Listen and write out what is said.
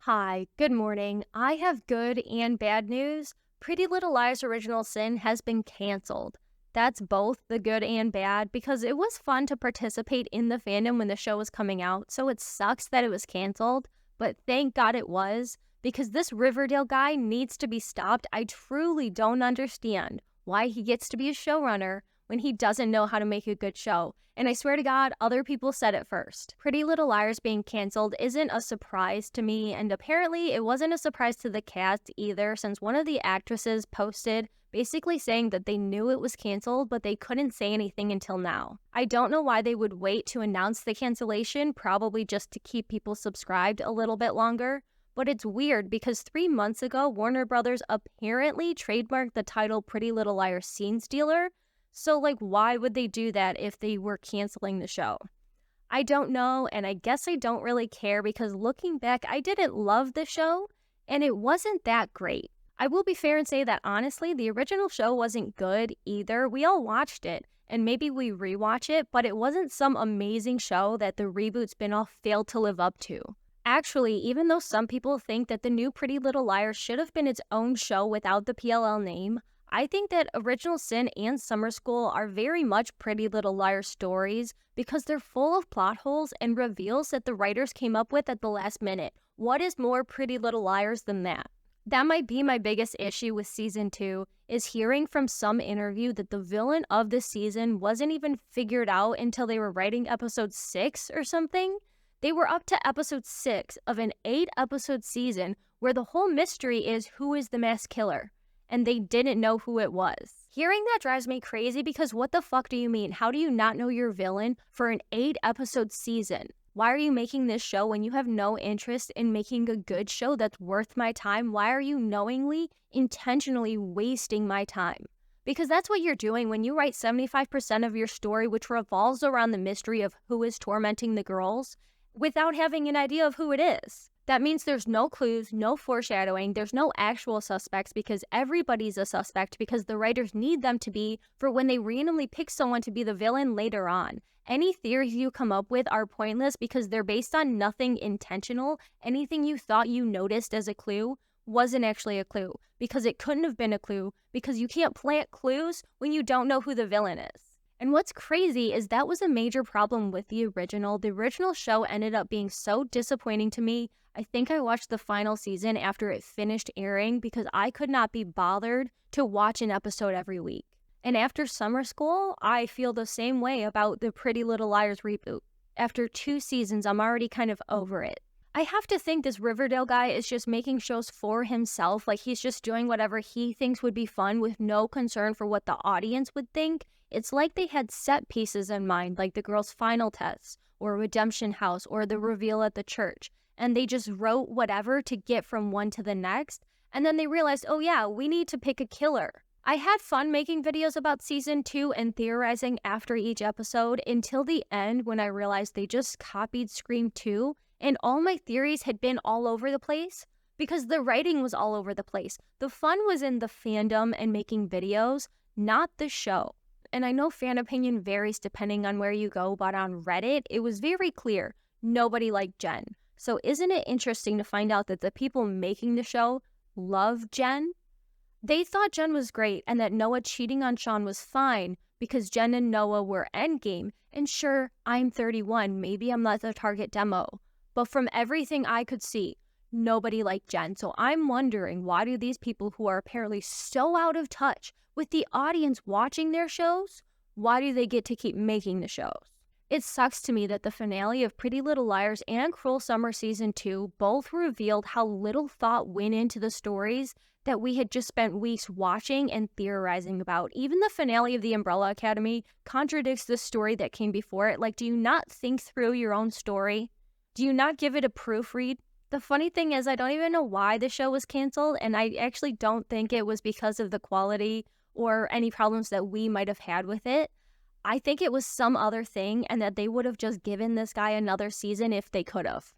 Hi, good morning. I have good and bad news. Pretty Little Liars Original Sin has been canceled. That's both the good and bad because it was fun to participate in the fandom when the show was coming out, so it sucks that it was canceled, but thank God it was because this Riverdale guy needs to be stopped. I truly don't understand why he gets to be a showrunner when he doesn't know how to make a good show. And I swear to God, other people said it first. Pretty Little Liars being canceled isn't a surprise to me, and apparently it wasn't a surprise to the cast either, since one of the actresses posted basically saying that they knew it was canceled, but they couldn't say anything until now. I don't know why they would wait to announce the cancellation, probably just to keep people subscribed a little bit longer. But it's weird because 3 months ago, Warner Brothers apparently trademarked the title Pretty Little Liars Scene Stealer. So, why would they do that if they were canceling the show? I don't know, and I guess I don't really care because looking back, I didn't love the show, and it wasn't that great. I will be fair and say that honestly, the original show wasn't good either. We all watched it, and maybe we rewatch it, but it wasn't some amazing show that the reboot spinoff failed to live up to. Actually, even though some people think that the new Pretty Little Liars should have been its own show without the PLL name, I think that Original Sin and Summer School are very much Pretty Little Liars stories because they're full of plot holes and reveals that the writers came up with at the last minute. What is more Pretty Little Liars than that? That might be my biggest issue with season 2, is hearing from some interview that the villain of the season wasn't even figured out until they were writing episode 6 or something. They were up to episode 6 of an 8-episode season where the whole mystery is who is the mass killer, and they didn't know who it was. Hearing that drives me crazy because what the fuck do you mean? How do you not know your villain for an 8-episode season? Why are you making this show when you have no interest in making a good show that's worth my time? Why are you knowingly, intentionally wasting my time? Because that's what you're doing when you write 75% of your story which revolves around the mystery of who is tormenting the girls without having an idea of who it is. That means there's no clues, no foreshadowing, there's no actual suspects because everybody's a suspect because the writers need them to be for when they randomly pick someone to be the villain later on. Any theories you come up with are pointless because they're based on nothing intentional. Anything you thought you noticed as a clue wasn't actually a clue because it couldn't have been a clue because you can't plant clues when you don't know who the villain is. And what's crazy is that was a major problem with the original. The original show ended up being so disappointing to me. I think I watched the final season after it finished airing because I could not be bothered to watch an episode every week. And after Summer School, I feel the same way about the Pretty Little Liars reboot. After 2 seasons, I'm already kind of over it. I have to think this Riverdale guy is just making shows for himself, like he's just doing whatever he thinks would be fun with no concern for what the audience would think. It's like they had set pieces in mind, like the girls' final tests, or Redemption House, or the reveal at the church, and they just wrote whatever to get from one to the next, and then they realized, oh yeah, we need to pick a killer. I had fun making videos about season 2 and theorizing after each episode until the end when I realized they just copied Scream 2, and all my theories had been all over the place because the writing was all over the place. The fun was in the fandom and making videos, not the show. And I know fan opinion varies depending on where you go, but on Reddit, it was very clear nobody liked Jen. So isn't it interesting to find out that the people making the show love Jen? They thought Jen was great and that Noah cheating on Sean was fine because Jen and Noah were endgame. And sure, I'm 31, maybe I'm not the target demo. But from everything I could see, nobody liked Jen. So I'm wondering, why do these people who are apparently so out of touch with the audience watching their shows, why do they get to keep making the shows? It sucks to me that the finale of Pretty Little Liars and Cruel Summer Season 2 both revealed how little thought went into the stories that we had just spent weeks watching and theorizing about. Even the finale of The Umbrella Academy contradicts the story that came before it. Like, do you not think through your own story? Do you not give it a proofread? The funny thing is, I don't even know why the show was canceled, and I actually don't think it was because of the quality or any problems that we might have had with it. I think it was some other thing, and that they would have just given this guy another season if they could have.